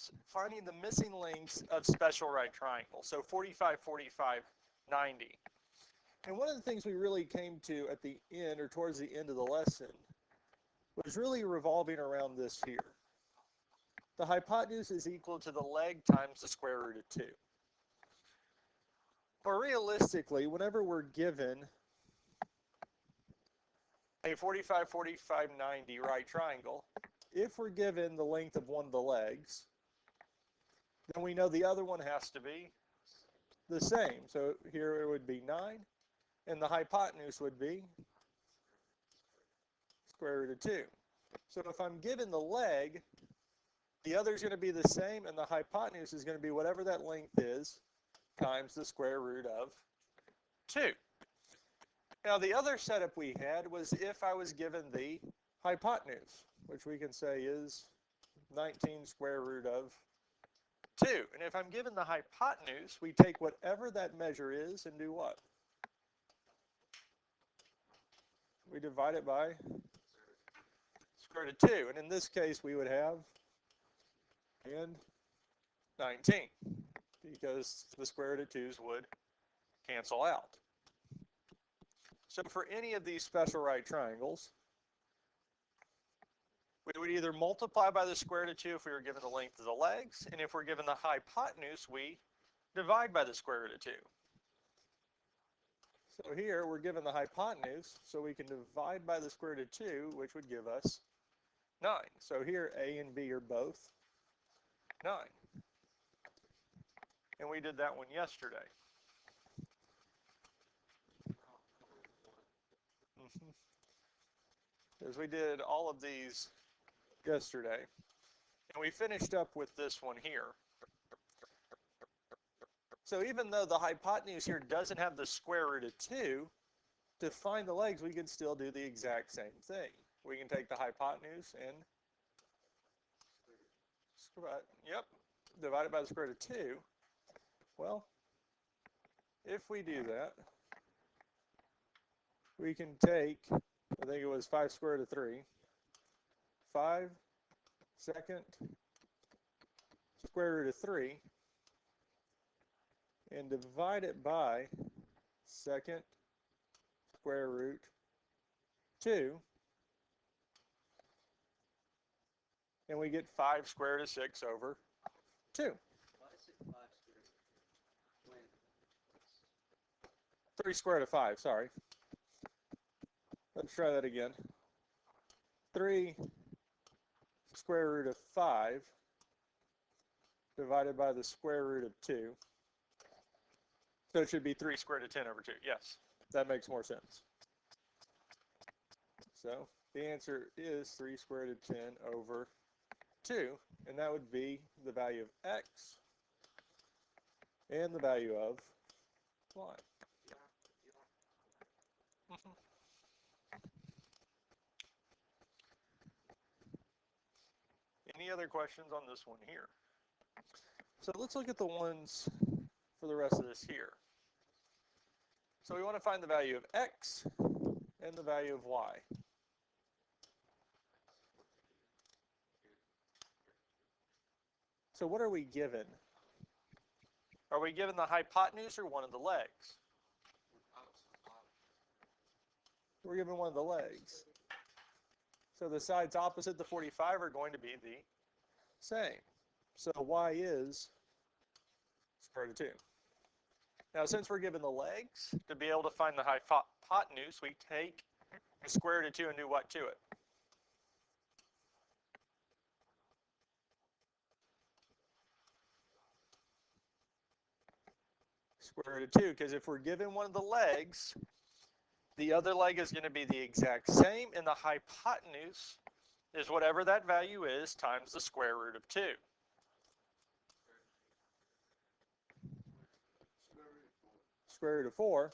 is finding the missing lengths of special right triangles. So 45, 45, 90. And one of the things we really came to at the end, or towards the end of the lesson, was really revolving around this here. The hypotenuse is equal to the leg times the square root of 2. Or realistically, whenever we're given a 45, 45, 90 right triangle, if we're given the length of one of the legs, then we know the other one has to be the same. So here it would be 9, and the hypotenuse would be square root of 2. So if I'm given the leg, the other is going to be the same, and the hypotenuse is going to be whatever that length is times the square root of 2. Now the other setup we had was if I was given the hypotenuse, which we can say is 19 square root of 2. And if I'm given the hypotenuse, we take whatever that measure is and do what? We divide it by square root of 2. And in this case, we would have and 19, because the square root of 2's would cancel out. So for any of these special right triangles, we would either multiply by the square root of 2 if we were given the length of the legs, and if we're given the hypotenuse, we divide by the square root of 2. So here we're given the hypotenuse, so we can divide by the square root of 2, which would give us 9. So here A and B are both 9. And we did that one yesterday. Because we did all of these yesterday. And we finished up with this one here. So even though the hypotenuse here doesn't have the square root of 2, to find the legs, we can still do the exact same thing. We can take the hypotenuse and divide it by the square root of 2. Well, if we do that, we can take, I think it was 5 square root of 3, 5 second square root of 3, and divide it by second square root 2, and we get 5 square root of 6 over 2. Why is it 5 square? 3 square root of 5, sorry. Let's try that again. 3 square root of 5 divided by the square root of 2. So it should be 3 square root of 10 over 2. Yes, that makes more sense. So the answer is 3 square root of 10 over 2, and that would be the value of x and the value of y. Any other questions on this one here? So let's look at the ones for the rest of this here. So we want to find the value of x and the value of y. So what are we given? Are we given the hypotenuse or one of the legs? We're given one of the legs. So the sides opposite the 45 are going to be the same. So y is square root of 2. Now since we're given the legs, to be able to find the hypotenuse, we take the square root of 2 and do what to it? Square root of 2, because if we're given one of the legs, the other leg is going to be the exact same, and the hypotenuse is whatever that value is times the square root of 2. Square root of 4.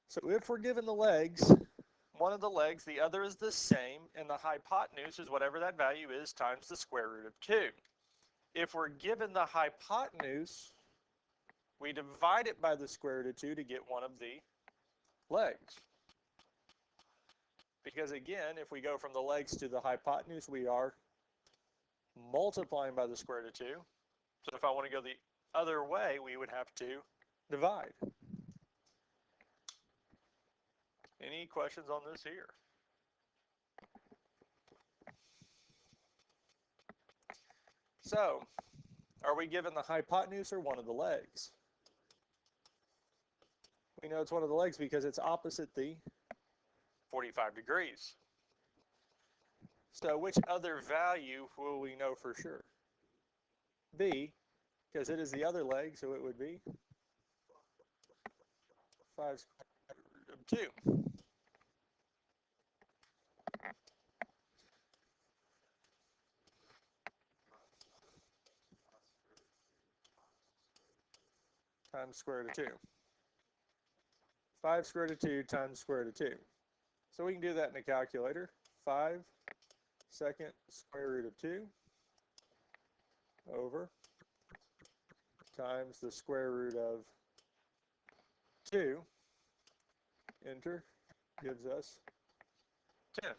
So if we're given the legs, one of the legs, the other is the same, and the hypotenuse is whatever that value is times the square root of 2. If we're given the hypotenuse, we divide it by the square root of 2 to get one of the legs. Because again, if we go from the legs to the hypotenuse, we are multiplying by the square root of 2. So if I want to go the other way, we would have to divide. Any questions on this here? So, are we given the hypotenuse or one of the legs? We know it's one of the legs because it's opposite the 45 degrees. So which other value will we know for sure? B, because it is the other leg, so it would be 5 square root of 2. Times square root of 2. 5 square root of 2 times square root of 2. So we can do that in a calculator. 5 second square root of 2 over times the square root of 2. Enter. Gives us 10.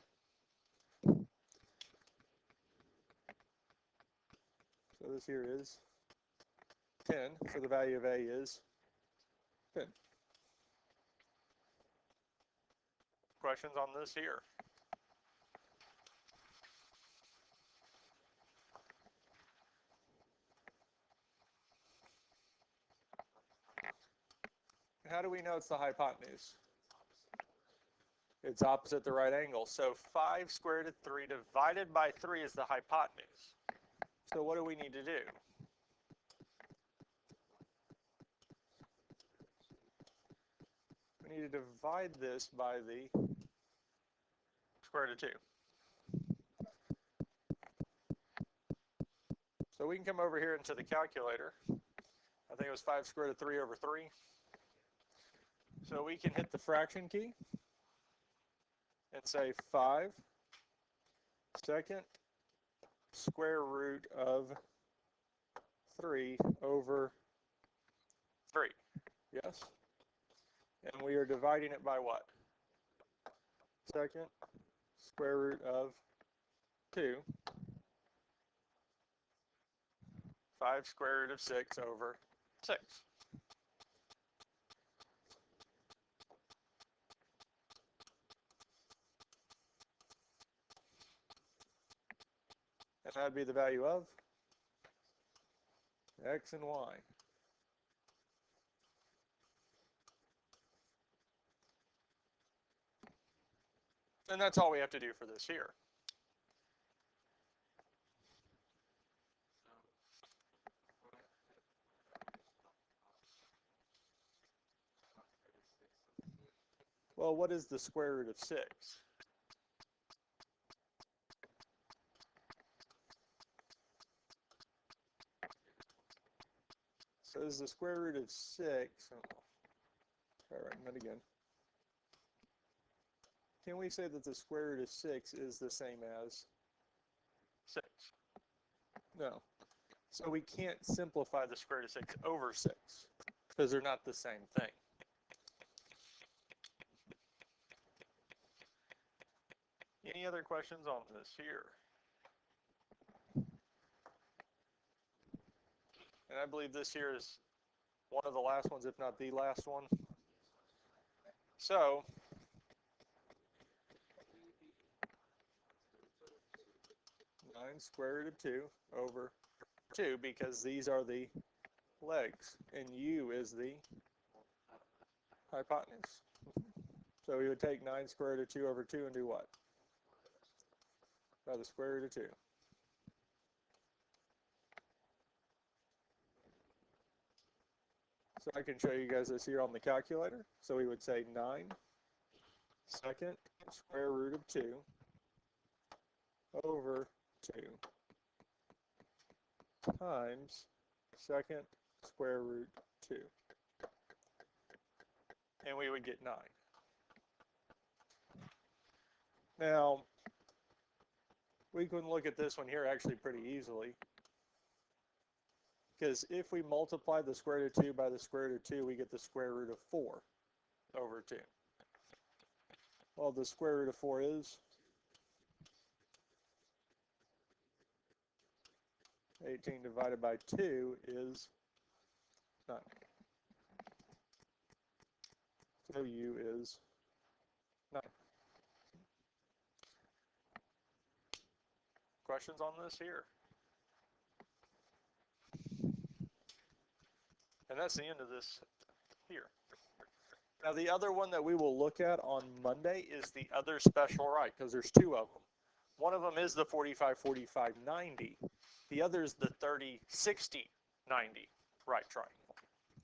So this here is 10. So the value of A is 10. Questions on this here? How do we know it's the hypotenuse? It's opposite the right angle. So 5 square root of 3 divided by 3 is the hypotenuse. So what do we need to do? We need to divide this by the square root of 2. So we can come over here into the calculator. I think it was 5 square root of 3 over 3. So we can hit the fraction key and say 5 second square root of 3 over 3. Yes? And we are dividing it by what? Second square root of 2. 5 square root of 6 over 6. And that would be the value of x and y. And that's all we have to do for this here. Well, what is the square root of 6? So this is the square root of 6. Try writing that again. Can we say that the square root of 6 is the same as 6? No. So we can't simplify the square root of 6 over 6 because they're not the same thing. Any other questions on this here? And I believe this here is one of the last ones, if not the last one. So, square root of 2 over 2, because these are the legs, and u is the hypotenuse. So we would take 9 square root of 2 over 2 and do what? By the square root of 2. So I can show you guys this here on the calculator. So we would say 9 second square root of 2 over 2 times second square root 2. And we would get 9. Now, we can look at this one here actually pretty easily. Because if we multiply the square root of 2 by the square root of 2, we get the square root of 4 over 2. Well, the square root of 4 is 18 divided by 2 is 9. So u is 9. Questions on this here? And that's the end of this here. Now the other one that we will look at on Monday is the other special right, because there's two of them. One of them is the 45-45-90. The other is the 30-60-90 right triangle.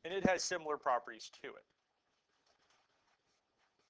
And it has similar properties to it.